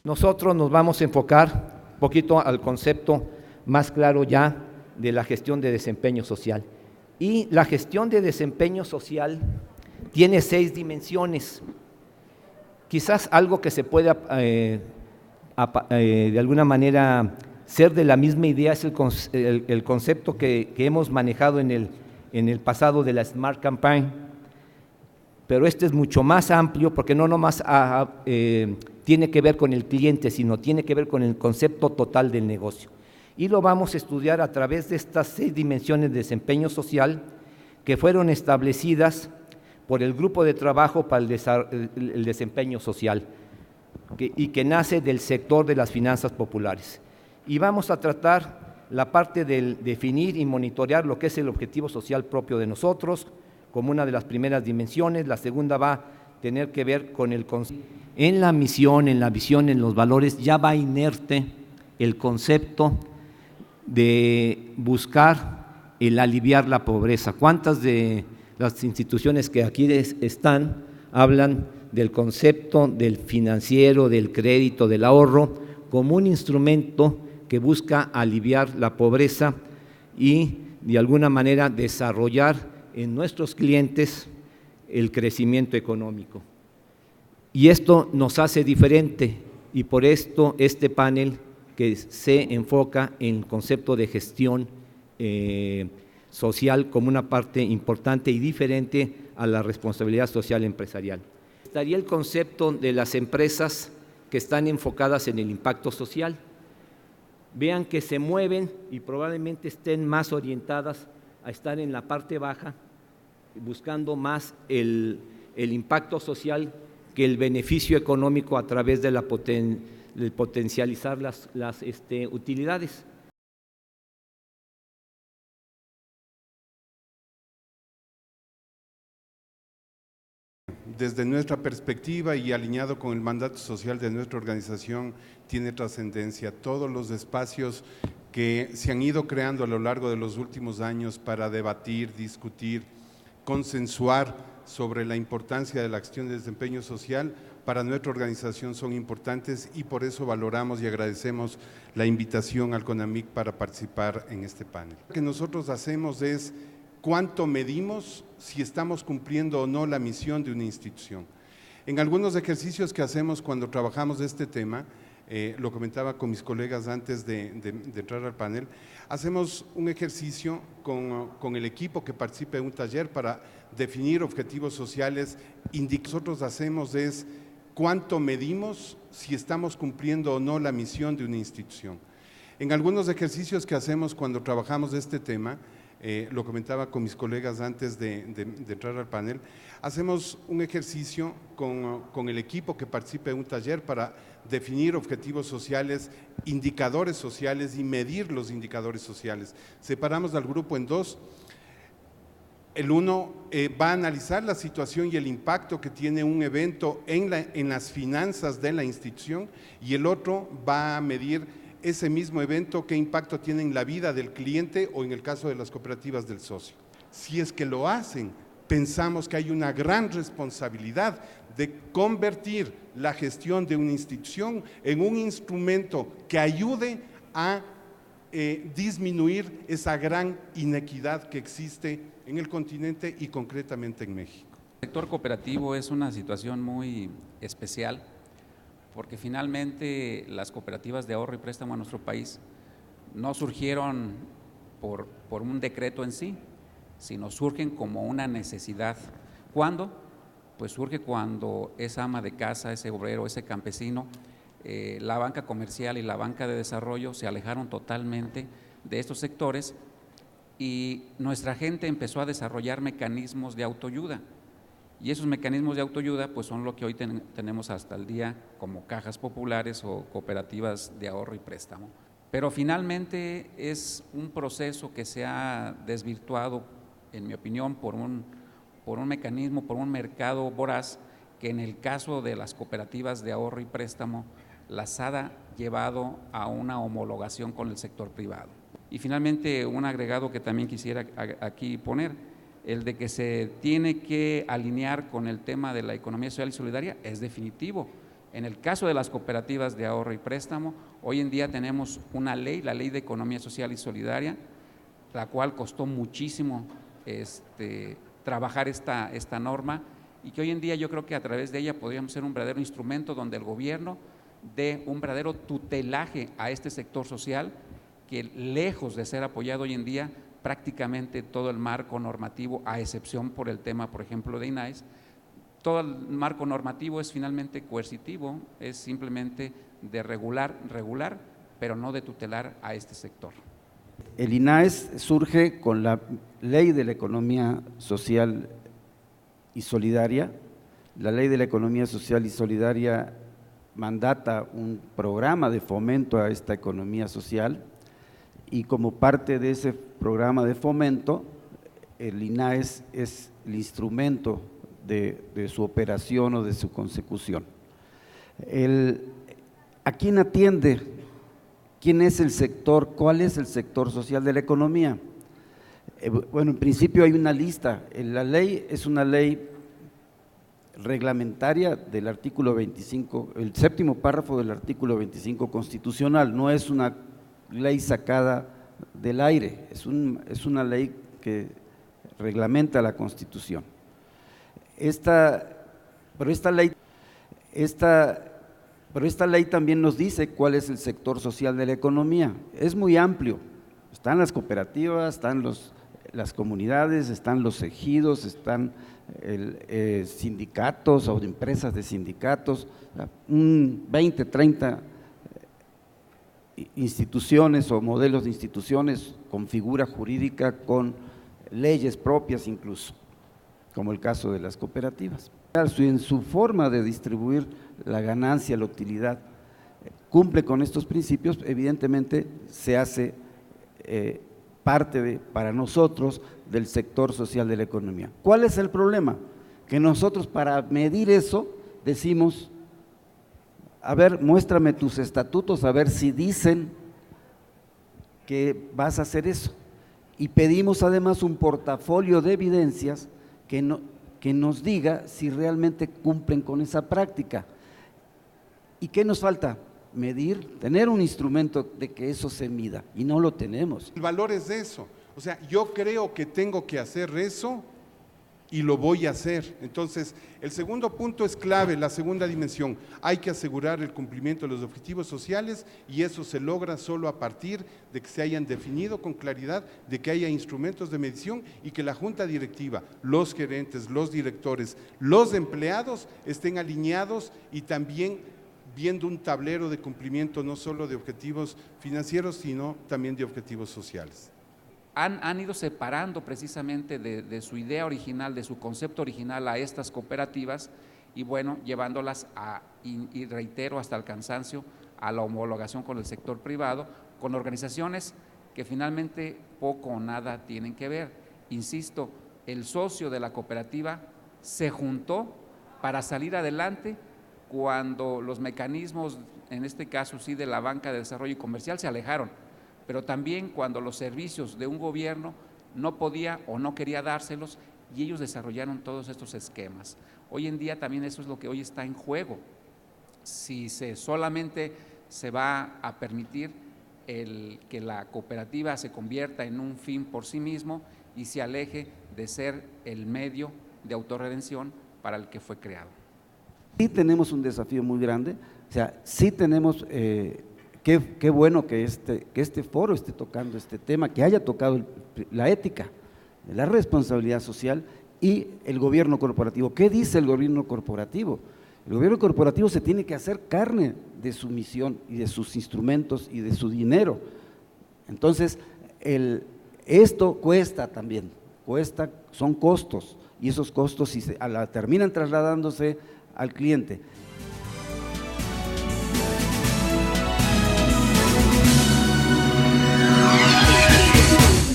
Nosotros nos vamos a enfocar un poquito al concepto más claro ya de la gestión de desempeño social. Y la gestión de desempeño social tiene 6 dimensiones. Quizás algo que se pueda de alguna manera ser de la misma idea es el concepto que hemos manejado en el pasado de la Smart Campaign, pero este es mucho más amplio porque no nomás tiene que ver con el cliente, sino tiene que ver con el concepto total del negocio. Y lo vamos a estudiar a través de estas 6 dimensiones de desempeño social que fueron establecidas por el Grupo de Trabajo para el Desempeño Social y que nace del sector de las finanzas populares. Y vamos a tratar la parte del definir y monitorear lo que es el objetivo social propio de nosotros, como una de las primeras dimensiones. La segunda va a tener que ver con el concepto. En la misión, en la visión, en los valores, ya va inerte el concepto de buscar el aliviar la pobreza. ¿Cuántas de las instituciones que aquí están hablan del concepto del financiero, del crédito, del ahorro, como un instrumento que busca aliviar la pobreza y de alguna manera desarrollar en nuestros clientes el crecimiento económico? Y esto nos hace diferente y por esto este panel que se enfoca en el concepto de gestión social como una parte importante y diferente a la responsabilidad social empresarial. Estaría el concepto de las empresas que están enfocadas en el impacto social. Vean que se mueven y probablemente estén más orientadas a estar en la parte baja, buscando más el impacto social que el beneficio económico a través de de potencializar las utilidades. Desde nuestra perspectiva y alineado con el mandato social de nuestra organización, tiene trascendencia. Todos los espacios que se han ido creando a lo largo de los últimos años para debatir, discutir, consensuar sobre la importancia de la acción de desempeño social, para nuestra organización son importantes y por eso valoramos y agradecemos la invitación al CONAMIC para participar en este panel. Lo que nosotros hacemos es cuánto medimos si estamos cumpliendo o no la misión de una institución. En algunos ejercicios que hacemos cuando trabajamos este tema, lo comentaba con mis colegas antes de entrar al panel, hacemos un ejercicio con el equipo que participa en un taller para definir objetivos sociales. Nosotros hacemos es cuánto medimos si estamos cumpliendo o no la misión de una institución. En algunos ejercicios que hacemos cuando trabajamos este tema, lo comentaba con mis colegas antes de entrar al panel, hacemos un ejercicio con el equipo que participa en un taller para definir objetivos sociales, indicadores sociales y medir los indicadores sociales. Separamos al grupo en dos. El uno va a analizar la situación y el impacto que tiene un evento en las finanzas de la institución y el otro va a medir ese mismo evento, qué impacto tiene en la vida del cliente o en el caso de las cooperativas del socio. Si es que lo hacen, pensamos que hay una gran responsabilidad de convertir la gestión de una institución en un instrumento que ayude a disminuir esa gran inequidad que existe en el continente y concretamente en México. El sector cooperativo es una situación muy especial porque finalmente las cooperativas de ahorro y préstamo en nuestro país no surgieron por un decreto en sí, sino surgen como una necesidad. ¿Cuándo? Pues surge cuando esa ama de casa, ese obrero, ese campesino, la banca comercial y la banca de desarrollo se alejaron totalmente de estos sectores y nuestra gente empezó a desarrollar mecanismos de autoayuda. Y esos mecanismos de autoayuda pues son lo que hoy tenemos hasta el día como cajas populares o cooperativas de ahorro y préstamo. Pero finalmente es un proceso que se ha desvirtuado, en mi opinión, por un mecanismo, por un mercado voraz que en el caso de las cooperativas de ahorro y préstamo las ha llevado a una homologación con el sector privado. Y finalmente un agregado que también quisiera aquí poner, el de que se tiene que alinear con el tema de la economía social y solidaria es definitivo. En el caso de las cooperativas de ahorro y préstamo, hoy en día tenemos una ley, la Ley de Economía Social y Solidaria, la cual costó muchísimo trabajar esta norma, y que hoy en día yo creo que a través de ella podríamos ser un verdadero instrumento donde el gobierno dé un verdadero tutelaje a este sector social, que lejos de ser apoyado hoy en día, prácticamente todo el marco normativo, a excepción por el tema, por ejemplo, de INAES, todo el marco normativo es finalmente coercitivo, es simplemente de regular, pero no de tutelar a este sector. El INAES surge con la Ley de la Economía Social y Solidaria. La Ley de la Economía Social y Solidaria mandata un programa de fomento a esta economía social, y como parte de ese programa de fomento, el INAES es el instrumento de su operación o de su consecución. ¿A quién atiende? ¿Quién es el sector? ¿Cuál es el sector social de la economía? Bueno, en principio hay una lista. La ley es una ley reglamentaria del artículo 25, el séptimo párrafo del artículo 25 constitucional, no es una ley sacada del aire, es una ley que reglamenta la Constitución. Pero esta ley también nos dice cuál es el sector social de la economía. Es muy amplio, están las cooperativas, están las comunidades, están los ejidos, están sindicatos o empresas de sindicatos, 20, 30 instituciones o modelos de instituciones con figura jurídica, con leyes propias incluso, como el caso de las cooperativas. En su forma de distribuir la ganancia, la utilidad, cumple con estos principios, evidentemente se hace parte para nosotros del sector social de la economía. ¿Cuál es el problema? Que nosotros para medir eso decimos, a ver, muéstrame tus estatutos, a ver si dicen que vas a hacer eso. Y pedimos además un portafolio de evidencias que nos diga si realmente cumplen con esa práctica. ¿Y qué nos falta? Medir, tener un instrumento de que eso se mida, y no lo tenemos. El valor es de eso, o sea, yo creo que tengo que hacer eso y lo voy a hacer. Entonces, el segundo punto es clave, la segunda dimensión, hay que asegurar el cumplimiento de los objetivos sociales, y eso se logra solo a partir de que se hayan definido con claridad, de que haya instrumentos de medición y que la junta directiva, los gerentes, los directores, los empleados estén alineados y también viendo un tablero de cumplimiento no solo de objetivos financieros, sino también de objetivos sociales. Han ido separando precisamente de su idea original, de su concepto original a estas cooperativas, y bueno, llevándolas y reitero hasta el cansancio, a la homologación con el sector privado, con organizaciones que finalmente poco o nada tienen que ver. Insisto, el socio de la cooperativa se juntó para salir adelante cuando los mecanismos, en este caso sí de la banca de desarrollo y comercial, se alejaron, pero también cuando los servicios de un gobierno no podía o no quería dárselos, y ellos desarrollaron todos estos esquemas. Hoy en día también eso es lo que hoy está en juego. Si solamente se va a permitir que la cooperativa se convierta en un fin por sí mismo y se aleje de ser el medio de autorredención para el que fue creado. Sí tenemos un desafío muy grande, o sea, sí tenemos, qué bueno que este foro esté tocando este tema, que haya tocado la ética, la responsabilidad social y el gobierno corporativo. ¿Qué dice el gobierno corporativo? El gobierno corporativo se tiene que hacer carne de su misión y de sus instrumentos y de su dinero. Entonces, esto cuesta también, son costos, y esos costos terminan trasladándose al cliente.